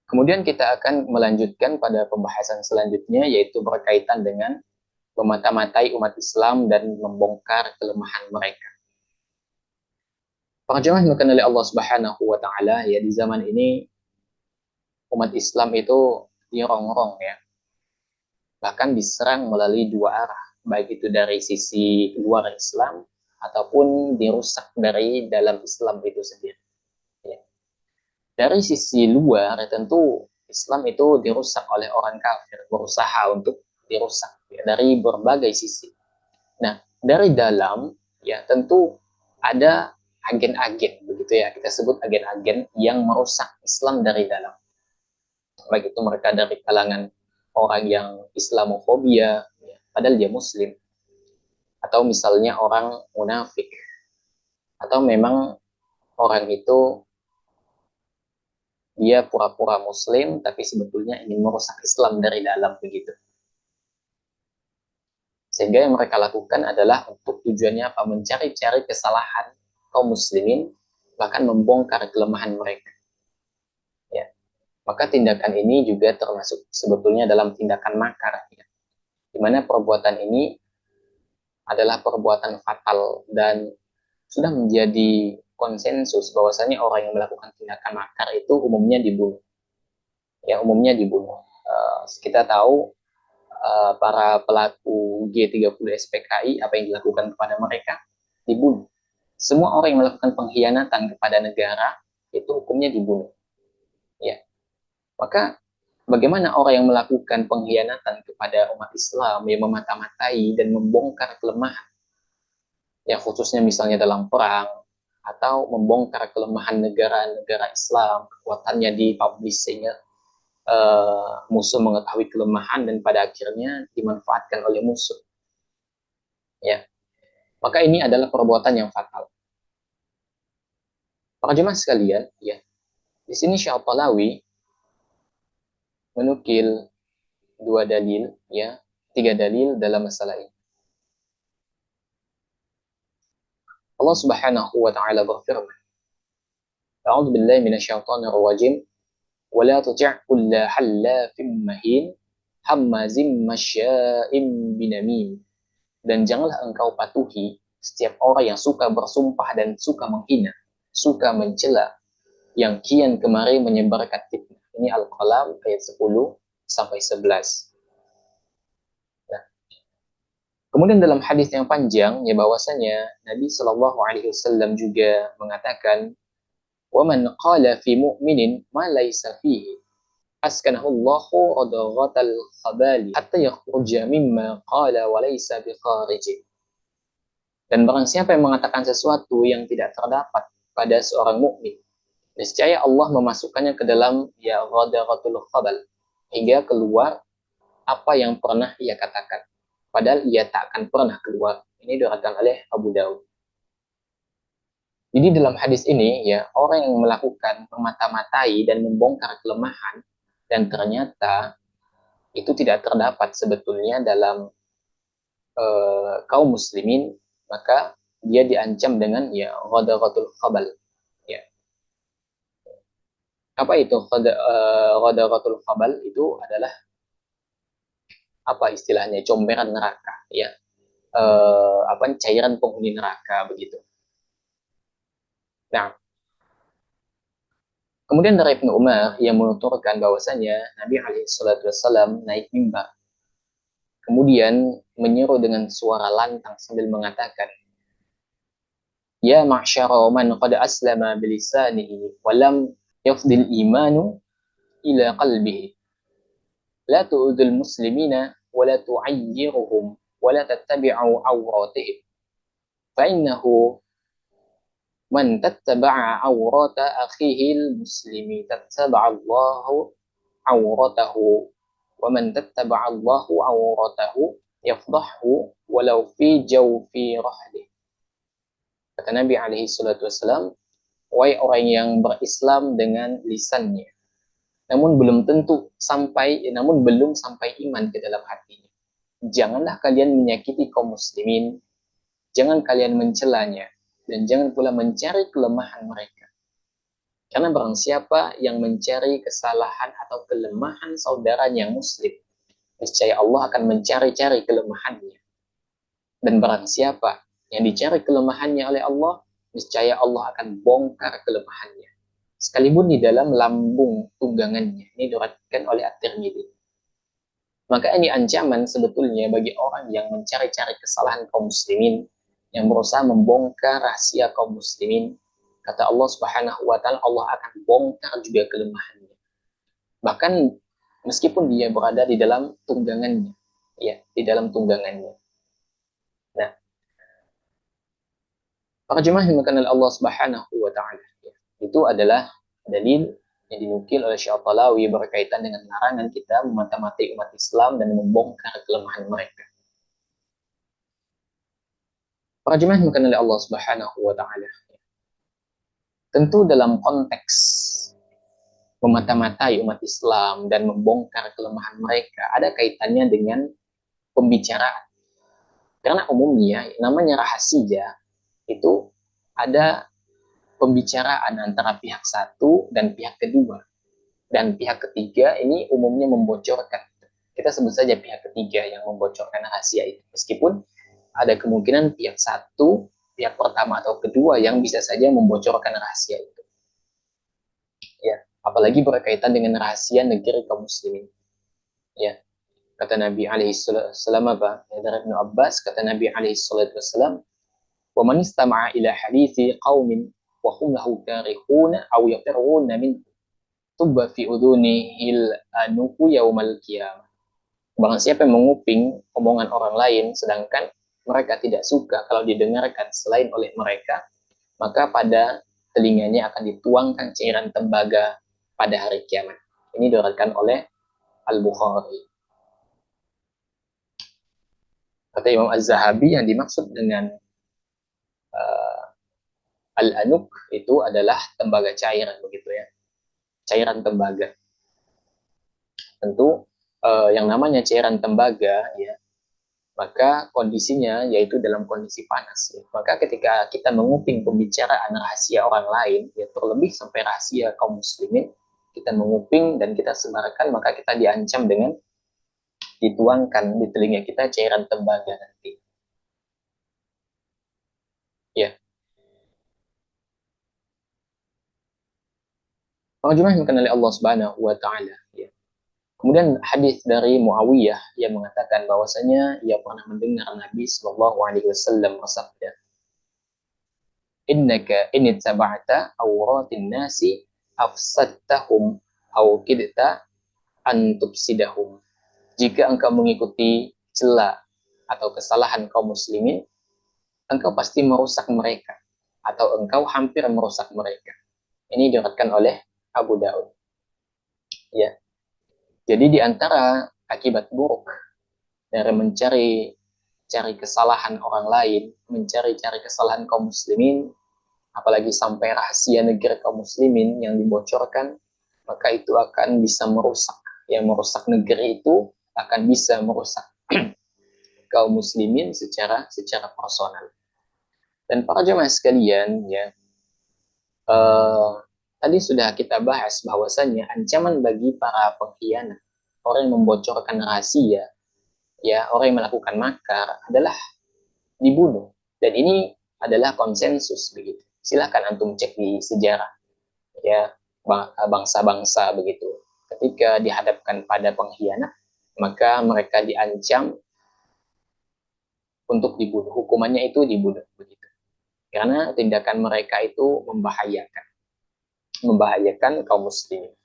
Kemudian kita akan melanjutkan pada pembahasan selanjutnya, yaitu berkaitan dengan memata-matai umat Islam dan membongkar kelemahan mereka. Para jemaah yang dimuliakan oleh Allah Subhanahu wa taala, ya, di zaman ini umat Islam itu dirongrong, ya. Bahkan diserang melalui dua arah, baik itu dari sisi luar Islam ataupun dirusak dari dalam Islam itu sendiri. Ya. Dari sisi luar, tentu Islam itu dirusak oleh orang kafir, berusaha untuk dirusak, ya, dari berbagai sisi. Nah, dari dalam, ya, tentu ada agen-agen, begitu ya, kita sebut agen-agen yang merusak Islam dari dalam. Baik itu mereka dari kalangan orang yang Islamofobia, ya, padahal dia Muslim, atau misalnya orang munafik, atau memang orang itu dia pura-pura Muslim tapi sebetulnya ingin merusak Islam dari dalam, begitu. Sehingga yang mereka lakukan adalah untuk tujuannya apa? Mencari-cari kesalahan kaum muslimin, bahkan membongkar kelemahan mereka. Ya. Maka tindakan ini juga termasuk sebetulnya dalam tindakan makar, ya. Di mana perbuatan ini adalah perbuatan fatal dan sudah menjadi konsensus bahwasanya orang yang melakukan tindakan makar itu umumnya dibunuh. Ya, umumnya dibunuh. Kita tahu para pelaku G30 SPKI, apa yang dilakukan kepada mereka? Dibunuh. Semua orang yang melakukan pengkhianatan kepada negara itu hukumnya dibunuh. Ya. Maka bagaimana orang yang melakukan pengkhianatan kepada umat Islam, yang memata-matai dan membongkar kelemahan, ya, khususnya misalnya dalam perang, atau membongkar kelemahan negara-negara Islam, kekuatannya dipublish sehingga musuh mengetahui kelemahan dan pada akhirnya dimanfaatkan oleh musuh. Ya, maka ini adalah perbuatan yang fatal. Para jemaah sekalian, ya, di sini Syaikhul menukil dua dalil, ya, tiga dalil dalam masalah ini. Allah Subhanahu wa taala berfirman, "A'udzu billahi minasyaitonir rajim, wa la tuti' kulla hallafin mahin, hammazim masya'im binamim." Dan janganlah engkau patuhi setiap orang yang suka bersumpah dan suka menghina, suka mencela, yang kian kemari menyebarkan fitnah. Ini Al-Qalam ayat 10 sampai 11. Nah, kemudian dalam hadis yang panjang, ya, bahwasanya Nabi Shallallahu Alaihi Wasallam juga mengatakan, "Wa man qala fi mu'minin ma laysa fihi, askanahu Allahu radghatal khabali hatta yakhruja mimma qala wa laysa bikharij." Dan barang siapa yang mengatakan sesuatu yang tidak terdapat pada seorang mukmin, niscaya Allah memasukkannya ke dalam, ya, radghatul khabal, hingga keluar apa yang pernah ia katakan, padahal ia tak akan pernah keluar. Ini diriwayatkan oleh Abu Daud. Jadi dalam hadis ini, ya, orang yang melakukan memata-matai dan membongkar kelemahan dan ternyata itu tidak terdapat sebetulnya dalam kaum muslimin, maka dia diancam dengan, ya, ghadaratul khabal. Ya. Apa itu ghadaratul khabal? Itu adalah apa istilahnya? Comberan neraka, ya. Apa, cairan penghuni neraka, begitu. Nah, kemudian dari Ibnu Umar yang menuturkan bahwasanya Nabi SAW naik mimbar, kemudian menyeru dengan suara lantang sambil mengatakan, "Ya ma'syara man qad aslama bilisanihi wa lam yafdil imanu ila qalbihi, la tu'udul muslimina wa la tu'ayyiruhum wa la tattabi'u awratihim, fa innahu man tattaba'a awrata akhihil muslimi tattaba'allahu awratahu, wa man tattaba'allahu awratahu yafdahu walau fi jawfi rahli." Kata Nabi alaihi salatu wassalam, "Wahai orang yang berislam dengan lisannya, namun belum sampai iman ke dalam hatinya, janganlah kalian menyakiti kaum muslimin, jangan kalian mencelanya, dan jangan pula mencari kelemahan mereka. Karena barang siapa yang mencari kesalahan atau kelemahan saudaranya yang muslim, niscaya Allah akan mencari-cari kelemahannya. Dan barang siapa yang dicari kelemahannya oleh Allah, niscaya Allah akan bongkar kelemahannya. Sekalipun di dalam lambung tunggangannya. Ini diriwayatkan oleh At-Tirmidzi. Maka ini ancaman sebetulnya bagi orang yang mencari-cari kesalahan kaum muslimin, yang berusaha membongkar rahasia kaum muslimin. Kata Allah Subhanahu wa taala, Allah akan bongkar juga kelemahannya. Bahkan meskipun dia berada di dalam tunggangannya, ya, di dalam tunggangannya. Nah, para jemaah yang dimuliakan oleh Allah Subhanahu wa taala, ya, itu adalah dalil yang dinukil oleh Syekh Al-Talawi berkaitan dengan larangan kita memata-matai umat Islam dan membongkar kelemahan mereka. Para jemaah yang dimuliakan oleh Allah Subhanahu wa taala, tentu dalam konteks memata-matai umat Islam dan membongkar kelemahan mereka ada kaitannya dengan pembicaraan. Karena umumnya namanya rahasia itu ada pembicaraan antara pihak satu dan pihak kedua. Dan pihak ketiga ini umumnya membocorkan. Kita sebut saja pihak ketiga yang membocorkan rahasia itu. Meskipun ada kemungkinan pihak satu, pihak pertama atau kedua yang bisa saja membocorkan rahasia itu. Ya, apalagi berkaitan dengan rahasia negeri kaum muslimin. Ya, kata Nabi alaihi salam apa? Ya, dari Ibnu Abbas kata Nabi alaihi wasallam, "Wa man istama'a ila hadithi qaumin wa hum lahu karihuna aw yaqiruna min tubba fi udunihil anuku yaumal qiyamah." Barang siapa yang menguping omongan orang lain sedangkan mereka tidak suka kalau didengarkan selain oleh mereka, maka pada telinganya akan dituangkan cairan tembaga pada hari kiamat. Ini diriwayatkan oleh Al-Bukhari. Kata Imam Az-Zahabi yang dimaksud dengan uh, al-anuk itu adalah tembaga cairan begitu ya. Cairan tembaga. Tentu yang namanya cairan tembaga ya, maka kondisinya yaitu dalam kondisi panas. Ya. Maka ketika kita menguping pembicaraan rahasia orang lain, ya terlebih sampai rahasia kaum muslimin, kita menguping dan kita sebarkan, maka kita diancam dengan dituangkan di telinga kita cairan tembaga nanti. Ya. Para jemaah yang dikenali Allah Subhanahu wa taala, ya. Kemudian hadis dari Muawiyah yang mengatakan bahwasanya ia pernah mendengar Nabi Shallallahu alaihi wasallam bersabda, "Innaka in ittaba'ta awratin nasi afsadtahum aw kidta an tufsidahum." Jika engkau mengikuti celah atau kesalahan kaum muslimin, engkau pasti merusak mereka atau engkau hampir merusak mereka. Ini diriwayatkan oleh Abu Daud. Ya. Jadi di antara akibat buruk dari cari kesalahan orang lain, mencari-cari kesalahan kaum muslimin, apalagi sampai rahasia negeri kaum muslimin yang dibocorkan, maka itu akan bisa merusak. Yang merusak negeri itu akan bisa merusak kaum muslimin secara personal. Dan para jemaah sekalian, ya, tadi sudah kita bahas bahwasannya ancaman bagi para pengkhianat, orang yang membocorkan rahasia, ya, orang yang melakukan makar adalah dibunuh. Dan ini adalah konsensus begitu. Silahkan antum cek di sejarah, ya, bangsa-bangsa begitu. Ketika dihadapkan pada pengkhianat, maka mereka diancam untuk dibunuh. Hukumannya itu dibunuh begitu. Karena tindakan mereka itu membahayakan kaum muslimin.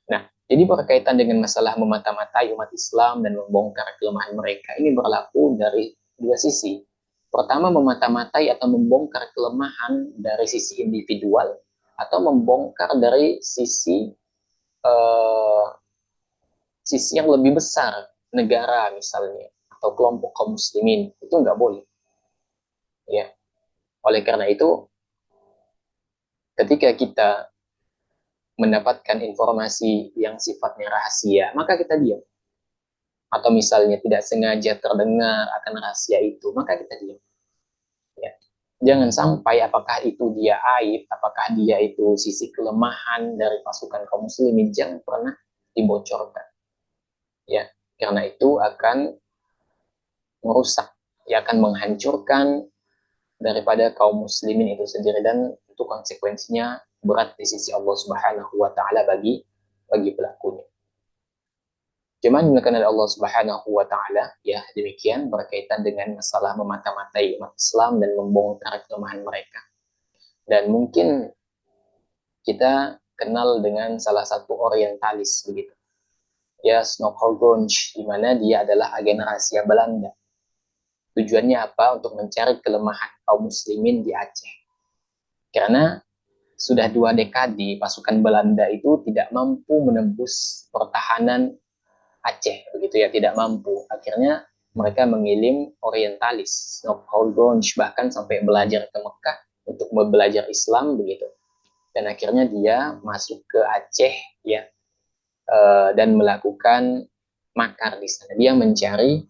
Nah, jadi berkaitan dengan masalah memata-matai umat Islam dan membongkar kelemahan mereka, ini berlaku dari dua sisi. Pertama, memata-matai atau membongkar kelemahan dari sisi individual, atau membongkar dari eh, sisi yang lebih besar, negara misalnya, atau kelompok kaum muslimin, itu nggak boleh. Ya, oleh karena itu, ketika kita mendapatkan informasi yang sifatnya rahasia, maka kita diam. Atau misalnya tidak sengaja terdengar akan rahasia itu, maka kita diam. Ya. Jangan sampai apakah itu dia aib, apakah dia itu sisi kelemahan dari pasukan kaum muslimin, jangan pernah dibocorkan. Ya, karena itu akan merusak, ya akan menghancurkan daripada kaum muslimin itu sendiri, dan itu konsekuensinya berat di sisi Allah Subhanahu wa taala bagi pelakunya. Cuman dimuliakan oleh Allah Subhanahu wa taala, ya demikian berkaitan dengan masalah memata-matai umat Islam dan membongkar kelemahan mereka. Dan mungkin kita kenal dengan salah satu orientalis begitu. Ya, Snokholgonsch, di mana dia adalah agen rahasia Belanda. Tujuannya apa? Untuk mencari kelemahan kaum muslimin di Aceh. Karena sudah 2 dekade pasukan Belanda itu tidak mampu menembus pertahanan Aceh, begitu ya, tidak mampu. Akhirnya mereka mengirim orientalis, Snokholgonsch, bahkan sampai belajar ke Mekah untuk belajar Islam begitu. Dan akhirnya dia masuk ke Aceh, ya, dan melakukan makar di sana. Dia mencari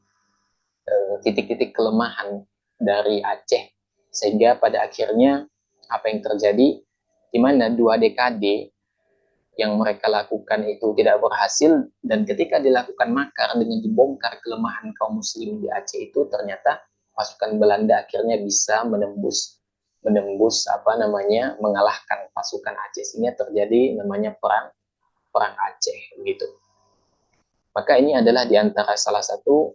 titik-titik kelemahan dari Aceh, sehingga pada akhirnya apa yang terjadi, di mana 2 dekade yang mereka lakukan itu tidak berhasil, dan ketika dilakukan makar dengan dibongkar kelemahan kaum muslim di Aceh itu, ternyata pasukan Belanda akhirnya bisa menembus mengalahkan pasukan Aceh, sehingga terjadi namanya perang Aceh begitu. Maka ini adalah diantara salah satu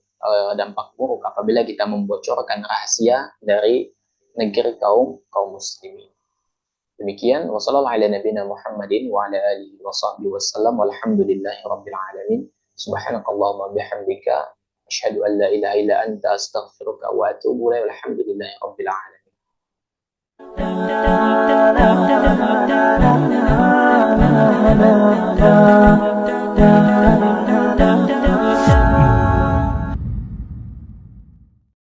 dampak buruk apabila kita membocorkan rahasia dari negeri kaum muslimin. Demikian, wassalamualaikum warahmatullahi wabarakatuh wa ala alihi wasallam walhamdulillahi rabbil alamin. Subhanakallahumma bihamdika asyhadu an la ilaha illa anta astaghfiruka wa atubu ilaik. Walhamdulillahi rabbil alamin.